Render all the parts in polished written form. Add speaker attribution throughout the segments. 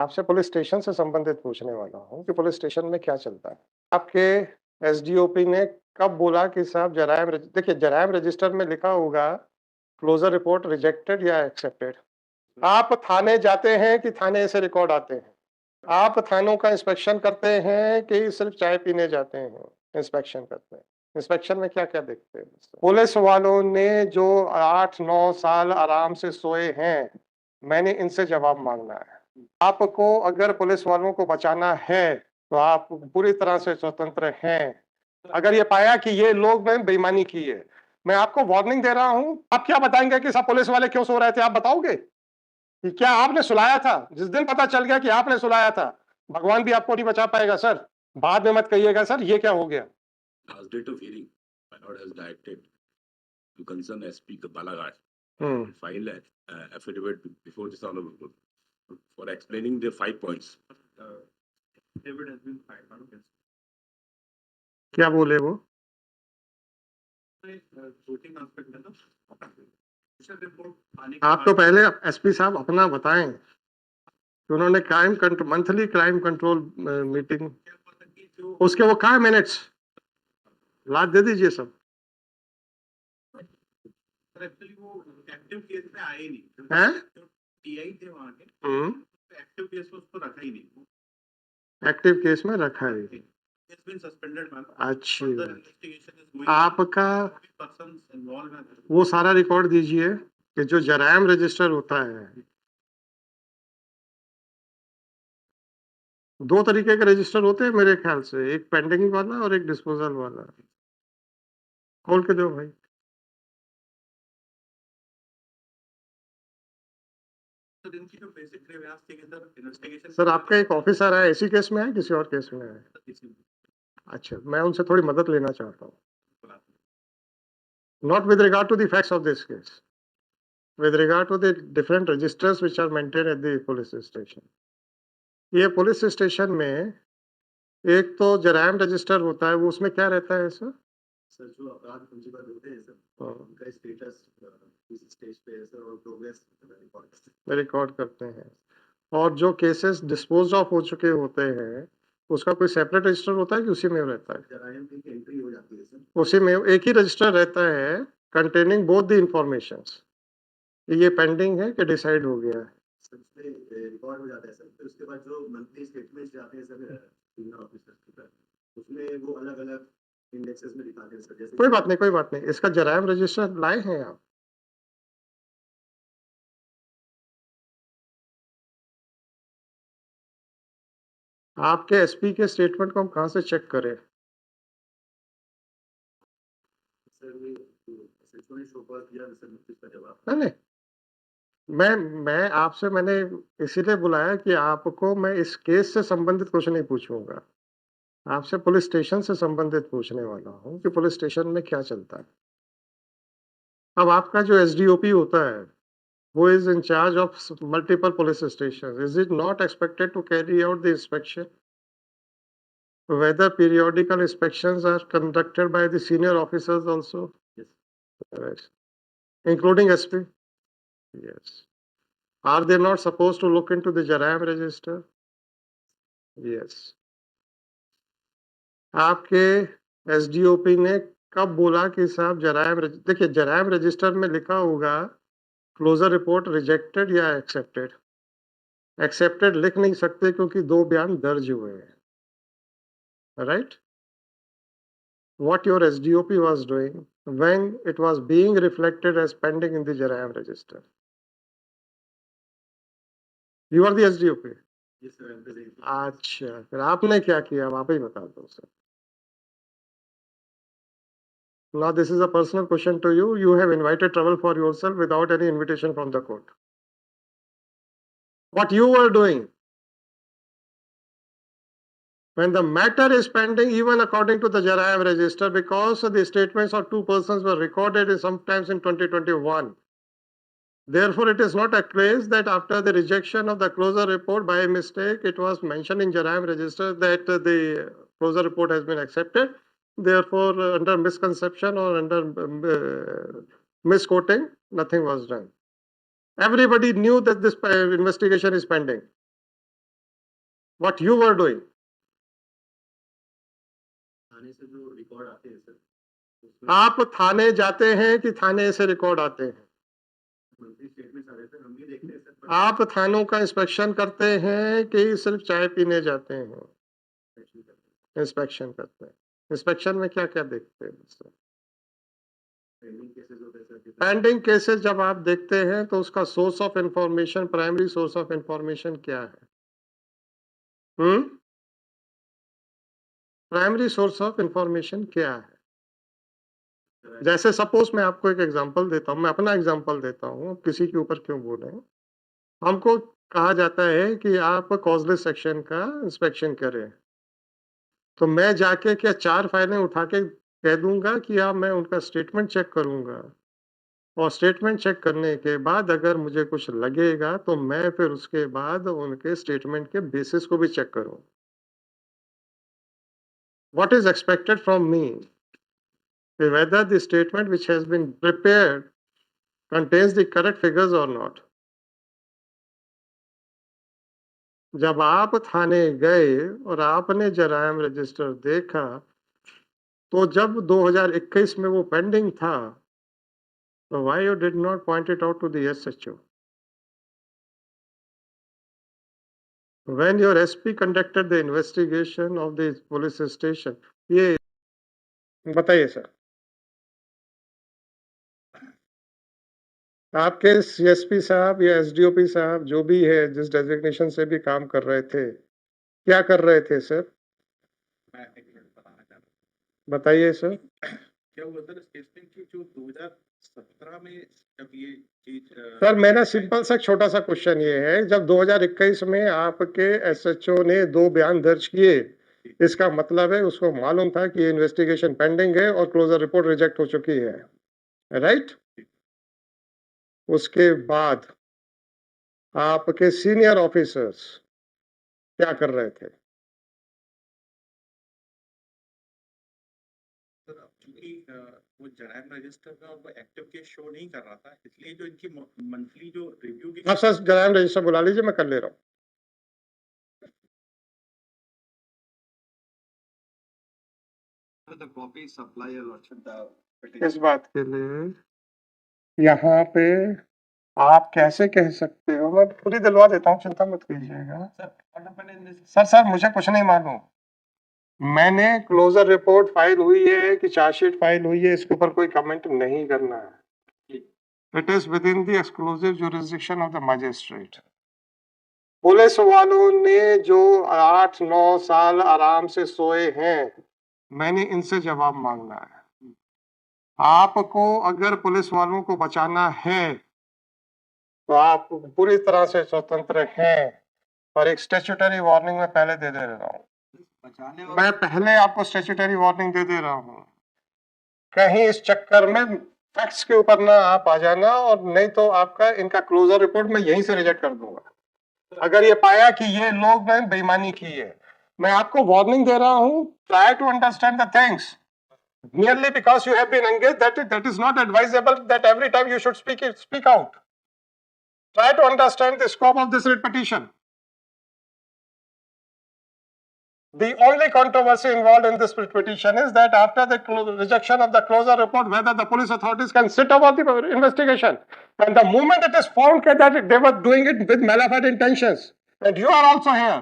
Speaker 1: आपसे police station से संबंधित पूछने वाला हूँ कि पुलिस स्टेशन में क्या चलता है? आपके एसडीओपी ने कब बोला कि साहब देखिए जराइम रजिस्टर में लिखा होगा क्लोजर रिपोर्ट रिजेक्टेड या एक्सेप्टेड। आप थाने जाते हैं कि थाने से रिकॉर्ड आते हैं? आप थानों का इंस्पेक्शन करते हैं कि सिर्फ चाय पीने जाते हैं इंस्पेक्शन करते हैं? इंस्पेक्शन में क्या-क्या देखते हैं? पुलिस वालों ने जो 8-9 साल आराम से सोए हैं, मैंने इनसे जवाब माँगना है। आपको अगर पुलिस वालों को बचाना है, तो आप पूरी तरह से स्वतंत्र हैं। अगर ये पाया कि ये लोग ने बेईमानी की है, मैं आपको वार्निंग दे रहा हूँ। आप क्या बताएँगे कि सब पुलिस वाले क्यों सो रहे थे, आप बताओगे? कि क्या आपने सुलाया था? जिस दिन पता चल गया कि आपने सुलाया था, भगवान भी आपको नहीं बचा पाएगा सर। बाद में मत कहिएगा सर ये क्या हो गया?
Speaker 2: Last date of hearing, my lord has directed to concern SP Balaghat
Speaker 1: hmm.
Speaker 2: to file an affidavit before this honorable court for explaining the 5 points. Affidavit has been filed on against
Speaker 1: क्या बोले वो?
Speaker 2: voting aspect है ना. Official report आने के
Speaker 1: आप तो
Speaker 2: बाद
Speaker 1: पहले एसपी साहब अपना बताएं कि उन्होंने मंथली क्राइम कंट्रोल मीटिंग
Speaker 2: क्या पता कि जो
Speaker 1: उसके वो कहाँ मिनट्स ला दे दीजिए सब।
Speaker 2: एक्चुअली वो एक्टिव केस में आए ही नहीं
Speaker 1: हैं?
Speaker 2: जो टीआई थे वहां के एक्टिव केस में उसको रखा ही नहीं.
Speaker 1: एक्टिव केस में रखा है।
Speaker 2: It's been suspended, ma'am.
Speaker 1: अच्छी
Speaker 2: Further
Speaker 1: बात।
Speaker 2: investigation is going on.
Speaker 1: आपका
Speaker 2: Persons involved हैं.
Speaker 1: वो सारा रिकॉर्ड दीजिए कि जो जराइम रजिस्टर होता है, 2 तरीके के रजिस्टर होते हैं मेरे ख्याल से, एक पेंडिंग वाला और एक डिस्पोजल वाला। खोल के दो भाई।
Speaker 2: तो इनकी जो बेसिक प्रयास थी कि सर इन्वेस्टिगेशन
Speaker 1: सर आपका एक ऑफिसर है, इसी केस में है किसी और केस में है? अच्छा, मैं उनसे थोड़ी मदद लेना चाहता हूँ। Not with regard to the facts of this case, with regard to the different registers which are maintained at the police station. ये पुलिस स्टेशन में एक तो जराइम रजिस्टर होता है, वो उसमें क्या रहता है सर?
Speaker 2: सर जो अपराध पंजीबद्ध होते हैं सर उनका स्टेटस किस स्टेज पे है सर और प्रोग्रेस
Speaker 1: रिकॉर्ड करते हैं। और जो केसेस डिस्पोज ऑफ हो चुके होते हैं, उसका कोई सेपरेट रजिस्टर होता है कि उसी में रहता है?
Speaker 2: जराइम की एंट्री हो जाती है सर.
Speaker 1: उसी में एक ही रजिस्टर रहता है कंटेनिंग बोथ द इंफॉर्मेशंस। ये पेंडिंग है कि डिसाइड हो गया है?
Speaker 2: सर उसमें रिकॉर्ड हो जाता है सर. फिर उसके बाद जो मंथली स्टेटमेंट्स जाते हैं सर सीनियर ऑफिसर्स के पास उसमें वो अलग-अलग इंडेक्सेस में दिखाते हैं सर. जैसे
Speaker 1: कोई बात नहीं, कोई बात नहीं। इसका जराइम रजिस्टर लाए हैं आप? आपके एसपी के स्टेटमेंट को हम कहाँ से चेक करें?
Speaker 2: सर ये एसएचओ ने शो कॉज किया सर इसका जवाब.
Speaker 1: नहीं, मैं आपसे मैंने इसीलिए बुलाया कि आपको मैं इस केस से संबंधित कुछ नहीं पूछूंगा। आपसे पुलिस स्टेशन से संबंधित पूछने वाला हूँ कि पुलिस स्टेशन में क्या चलता है। अब आपका जो एसडीओपी होता है, who is in charge of multiple police stations, is it not expected to carry out the inspection? Whether periodical inspections are conducted by the senior officers also?
Speaker 2: Yes.
Speaker 1: Right. Including SP? Yes. Are they not supposed to look into the Jaraim register? Yes. आपके SDOP ने कब बोला कि साहब देखिए जराइम register में लिखा होगा क्लोजर रिपोर्ट रिजेक्टेड या एक्सेप्टेड। एक्सेप्टेड लिख नहीं सकते क्योंकि 2 बयान दर्ज हुए हैं, right? What your SDOP was doing when it was being reflected as pending in the Jaraim register. You are the SDOP?
Speaker 2: Yes sir, I'm the.
Speaker 1: अच्छा, फिर आपने क्या किया अब आप ही बता दो sir. Now this is a personal question to you. You have invited trouble for yourself without any invitation from the court. What you were doing when the matter is pending, even according to the Jaraim register, because the statements of 2 persons were recorded sometimes in 2021. Therefore, it is not a case that after the rejection of the closure report by mistake, it was mentioned in Jaraim register that the closure report has been accepted. Therefore, under misconception or under misquoting, nothing was done. Everybody knew that this investigation is pending. what you were doing.
Speaker 2: थाने से जो record आते हैं sir,
Speaker 1: आप थाने जाते हैं कि थाने से record आते हैं?
Speaker 2: मंथली स्टेटमेंट्स आ रहे हैं, हम भी देखते हैं सर।
Speaker 1: आप थानों का इंस्पेक्शन करते हैं कि सिर्फ चाय पीने जाते हैं? इंस्पेक्शन करते हैं। इंस्पेक्शन में क्या क्या देखते हैं? पेंडिंग केसेस जब आप देखते हैं तो उसका source of information, primary source of information क्या है? प्राइमरी सोर्स ऑफ इंफॉर्मेशन क्या है? जैसे सपोज मैं आपको एक एग्जांपल देता हूं, मैं अपना एग्जांपल देता हूं, किसी के ऊपर क्यों बोल रहे हैं। हमको कहा जाता है कि आप कॉजलेस सेक्शन का इंस्पेक्शन करें, तो मैं जाके क्या 4 फाइलें उठा के कह दूंगा कि आप मैं उनका स्टेटमेंट चेक करूंगा, और स्टेटमेंट चेक करने के बाद अगर मुझे कुछ लगेगा तो मैं फिर उसके बाद उनके स्टेटमेंट के बेसिस को भी चेक करूं। What is expected from me? Whether the statement which has been prepared contains the correct figures or not. जब आप थाने गए और आपने जराइम रजिस्टर देखा, तो जब 2021 में वो पेंडिंग था, तो why you did not point it out to the SHO? When your SP conducted the investigation of the police station, ये बताइए सर, आपके CSP साहब या SDOP साहब जो भी है, जिस डेजिग्नेशन से भी काम कर रहे थे, क्या कर रहे थे सर?
Speaker 3: मैं एक मिनट बताना चाहता हूँ।
Speaker 1: बताइए सर।
Speaker 3: क्या हुआ सर, स्टेटमेंट की जो 2017 में जब ये चीज
Speaker 1: सर मेरा सिंपल सा छोटा सा क्वेश्चन ये है, जब 2021 में आपके SHO ने 2 बयान दर्ज किए, इसका मतलब है उसको मालूम था कि इन्वेस्टिगेशन पेंडिंग है और क्लोजर रिपोर्ट रिजेक्ट हो चुकी है, राइट? उसके बाद आपके सीनियर ऑफिसर्स क्या कर रहे थे?
Speaker 3: क्योंकि वो जराइम रजिस्टर में वो एक्टिव केस शो नहीं कर रहा था, इसलिए जो इनकी मंथली जो रिव्यू की
Speaker 1: हाँ सर, जराइम रजिस्टर बुला लीजिए, मैं कर ले रहा हूँ।
Speaker 2: कॉपी सप्लाई
Speaker 1: इस बात के लिए यहाँ पे आप कैसे कह सकते हो? मैं पूरी दिलवा देता हूँ, चिंता मत कीजिएगा। सर मुझे कुछ नहीं मालूम। मैंने क्लोजर रिपोर्ट फाइल हुई है कि चार्जशीट फाइल हुई है, इसके ऊपर कोई कमेंट नहीं करना है। It is with in the exclusive jurisdiction of the magistrate. Police वालों ने जो 8-9 साल आराम से सोए हैं, मैंने इनसे जवाब मांगना है। आपको अगर पुलिस वालों को बचाना है तो आप पूरी तरह से स्वतंत्र हैं, और एक स्टैट्यूटरी वार्निंग में पहले दे रहा हूँ। मैं पहले आपको स्टैट्यूटरी वार्निंग दे रहा हूँ, कहीं इस चक्कर में फैक्ट्स के ऊपर ना आप आ जाना, और नहीं तो आपका इनका क्लोजर रिपोर्ट मैं यहीं से रिजेक्ट कर दूंगा अगर ये पाया कि ये लोग ने बेईमानी की है। मैं आपको वार्निंग दे रहा हूँ, try to understand the things. Merely because you have been engaged, that is not advisable that every time you should speak out. Try to understand the scope of this writ petition. The only controversy involved in this writ petition is that after the rejection of the closure report, whether the police authorities can sit over the investigation. And the moment it is found that they were doing it with malafide intentions, and you are also here,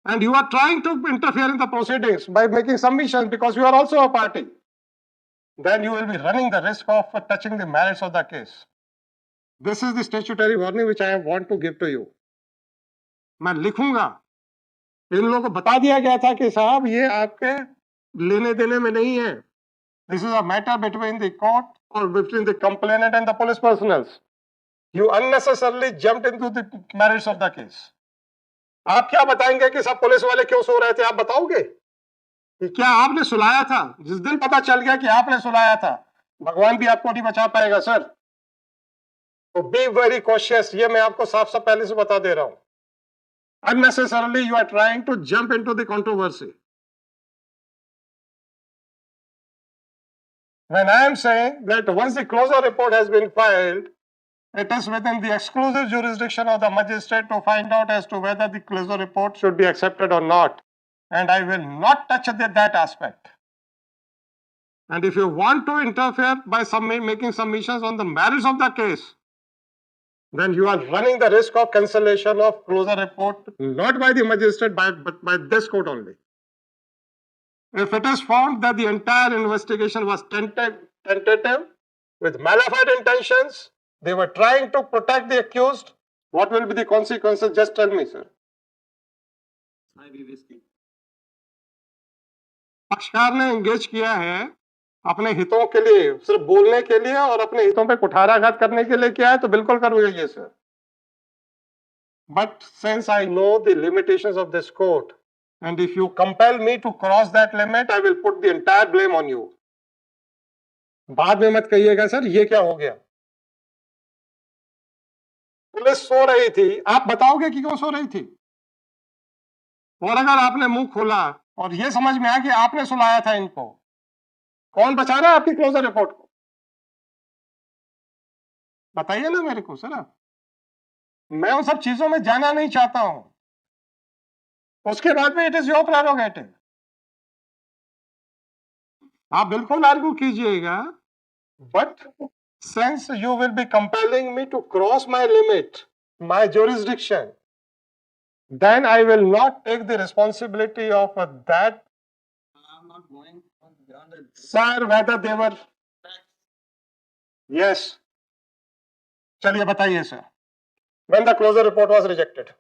Speaker 1: and you are trying to interfere in the proceedings by making submissions because you are also a party, then you will be running the risk of touching the merits of the case. This is the statutory warning which I want to give to you. मैं लिखूंगा, इन लोगों को बता दिया गया था कि साहब ये आपके लेने देने में नहीं है. This is a matter between the court or between the complainant and the police personnels. You unnecessarily jumped into the merits of the case. आप क्या बताएंगे कि सब पुलिस वाले क्यों सो रहे थे? आप बताओगे कि क्या आपने सुलाया था? जिस दिन पता चल गया कि आपने सुलाया था, भगवान भी आपको नहीं बचा पाएगा सर. तो बी वेरी कॉशियस, ये मैं आपको साफ साफ पहले से बता दे रहा हूं. Unnecessarily you are trying to jump into the controversy. When I am saying that once the closure report has been filed It is within the exclusive jurisdiction of the magistrate to find out as to whether the closure report should be accepted or not. And I will not touch that aspect. And if you want to interfere by making submissions on the merits of the case, then you are running the risk of cancellation of closure report, not by the magistrate, but by this court only. If it is found that the entire investigation was tentative, with malignant intentions, they were trying to protect the accused, what will be the consequences? Just tell me, sir. पक्षकार ने engage किया है अपने हितों के लिए, सिर्फ बोलने के लिए और अपने हितों पे कुठाराघात करने के लिए किया है, तो बिल्कुल करूंगा ये sir. But since I know the limitations of this court, and if you compel me to cross that limit, I will put the entire blame on you. बाद में मत कहिएगा सर ये क्या हो गया. पुलिस सो रही थी, आप बताओगे कि क्यों सो रही थी. और अगर आपने मुंह खोला और ये समझ में आया कि आपने सुलाया था इनको, कौन बचा रहा है आपकी क्लोजर रिपोर्ट को? बताइए ना मेरे को सर. आप, मैं उन सब चीजों में जाना नहीं चाहता हूं. उसके बाद में इट इज योर प्रेरोगेटिव. आप बिल्कुल आर्ग्यू कीजिएगा, but since you will be compelling me to cross my limit, my jurisdiction, then I will not take the responsibility of that.
Speaker 3: I'm not going on beyond it.
Speaker 1: Sir, whether they were. Yes. चलिए बताइए sir. When the closure report was rejected.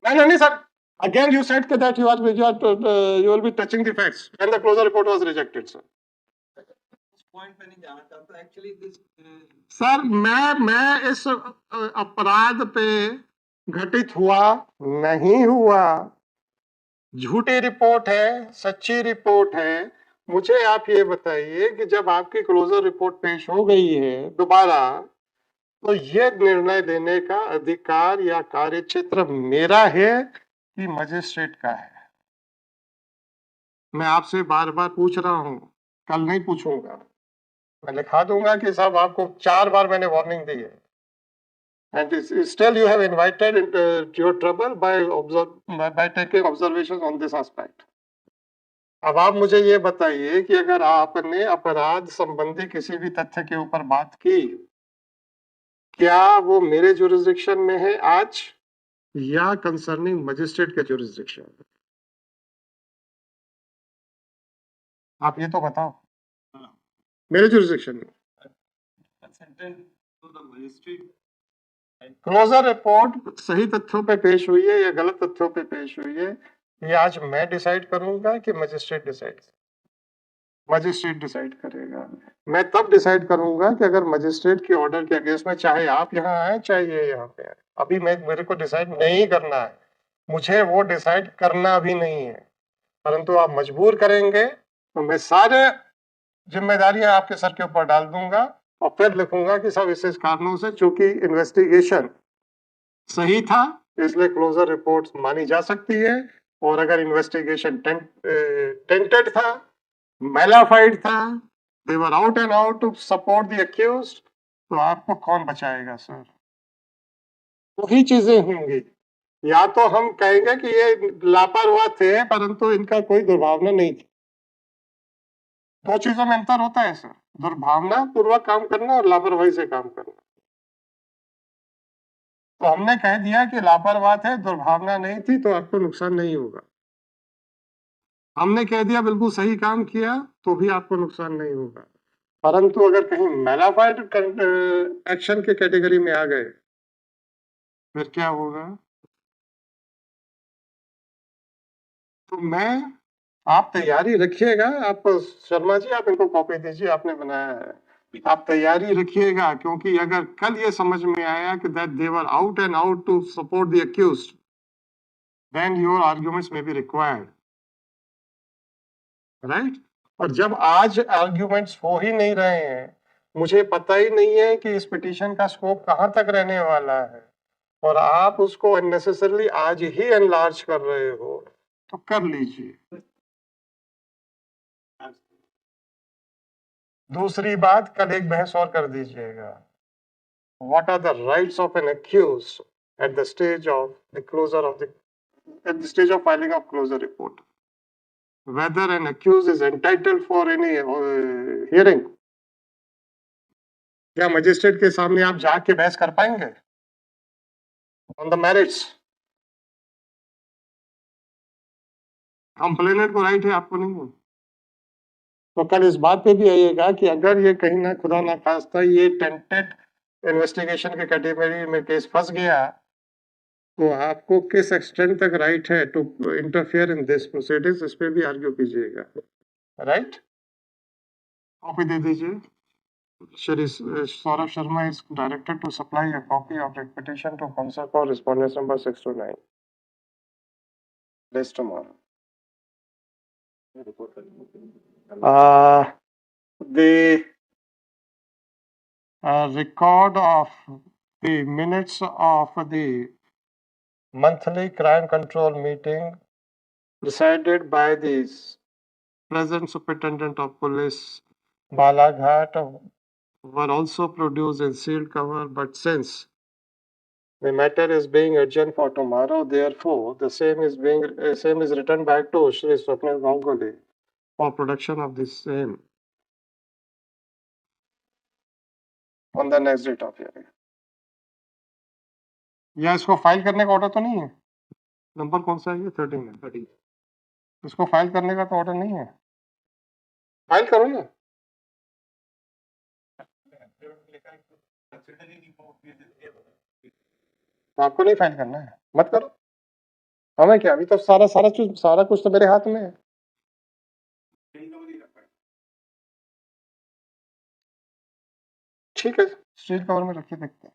Speaker 1: No, sir. Again, you said that you will be touching the facts. When the closure report was rejected, sir.
Speaker 3: Point पे नहीं जाना चाहता actually this.
Speaker 1: Sir मैं इस अपराध पे घटित हुआ नहीं हुआ. झूठी रिपोर्ट है, सच्ची रिपोर्ट है. मुझे आप ये बताइए कि जब आपकी क्लोजर रिपोर्ट पेश हो गई है दोबारा, तो ये निर्णय देने का अधिकार या कार्यक्षेत्र मेरा है कि मजिस्ट्रेट का है. मैं आपसे बार बार पूछ रहा हूं, कल नहीं पूछूंगा. मैं लिखा दूंगा कि साहब आपको 4 बार मैंने वार्निंग दी है. And still you have invited your trouble by taking observations on this aspect. अब आप मुझे ये बताइए कि अगर आपने अपराध संबंधी किसी भी तथ्य के ऊपर बात की, क्या वो मेरे जुरिस्डिक्शन में है आज या कंसर्निंग मजिस्ट्रेट के जुरिस्डिक्शन? आप ये तो बताओ. मेरे जुरिस्डिक्शन में क्लोजर रिपोर्ट सही तथ्यों पे पेश हुई है या गलत तथ्यों पे पेश हुई है, ये आज मैं डिसाइड करूंगा कि मजिस्ट्रेट डिसाइड करेगा. मैं तब डिसाइड करूंगा कि अगर मजिस्ट्रेट के ऑर्डर के अगेंस्ट में चाहे आप यहाँ आए चाहे ये यहाँ पे आए. अभी मेरे को डिसाइड नहीं करना है. मुझे वो डिसाइड करना भी नहीं है, परंतु आप मजबूर करेंगे तो मैं सारे जिम्मेदारियां आपके सर के ऊपर डाल दूंगा और फिर लिखूंगा कि सब इस कारणों से, चूंकि इन्वेस्टिगेशन सही था इसलिए क्लोजर रिपोर्ट मानी जा सकती है, और अगर इन्वेस्टिगेशन टेंटेड था, मैलाफाइड था, they were out and out to support the accused, तो आपको कौन बचाएगा सर? वही चीजें होंगी. या तो हम कहेंगे कि ये लापरवाह थे परंतु इनका कोई दुर्भावना नहीं थी. 2 चीजों में अंतर होता है सर, दुर्भावना पूर्वक काम करना और लापरवाही से काम करना. तो हमने कह दिया कि लापरवाह थे, दुर्भावना नहीं थी, तो आपको नुकसान नहीं होगा. हमने कह दिया बिल्कुल सही काम किया तो भी आपको नुकसान नहीं होगा. परंतु अगर कहीं मैलाफाइड एक्शन के कैटेगरी में आ गए फिर क्या होगा? तो आप तैयारी रखिएगा. आप शर्मा जी आप इनको कॉपी दीजिए, आपने बनाया है. आप तैयारी रखिएगा, क्योंकि अगर कल ये समझ में आया कि that they were out and out to support the accused, then your arguments may be required, right? और जब आज आर्गुमेंट्स हो ही नहीं रहे हैं, मुझे पता ही नहीं है कि इस पिटीशन का स्कोप कहां तक रहने वाला है, और आप उसको अननेसेसरली आज ही एनलार्ज कर रहे हो, तो कर लीजिए. दूसरी बात, कल एक बहस और कर दीजिएगा. what are the rights of an accused at the stage of the closure of the at the stage of filing of closure report, whether an accused is entitled for any hearing. क्या magistrate के सामने आप जाके बहस कर पाएंगे on the merits? Complainant को right है, आपको नहीं है। तो कल इस बात पे भी आइएगा कि अगर ये कहीं ना खुदा ना खास्ता ये टेंटेड इन्वेस्टिगेशन के कैटेगरी में केस फंस गया तो आपको किस एक्सटेंट तक राइट है to interfere in this proceedings, इस पे भी आर्ग्यू कीजिएगा, राइट? कॉपी दे दीजिए। Shri Saurabh Sharma is directed to supply a copy of the petition to counsel for respondents number 6 to 9 this tomorrow. The record of the minutes of the monthly crime control meeting decided by the present superintendent of police Balaghat were also produced in sealed cover, but since the matter is being adjourned for tomorrow, therefore the same is returned back to Shri Swapnil Ganguly for production of the same on the next date of hearing. या इसको file करने का order तो नहीं है? Number कौन सा है ये? 13 है। 13 इसको फाइल करने का तो ऑर्डर नहीं है। फाइल करो ना। तो आपको नहीं फाइल करना है, मत करो। हमें क्या, अभी तो सारा कुछ तो मेरे हाथ में है। ठीक है, स्टील कवर में रखिए, देखते हैं।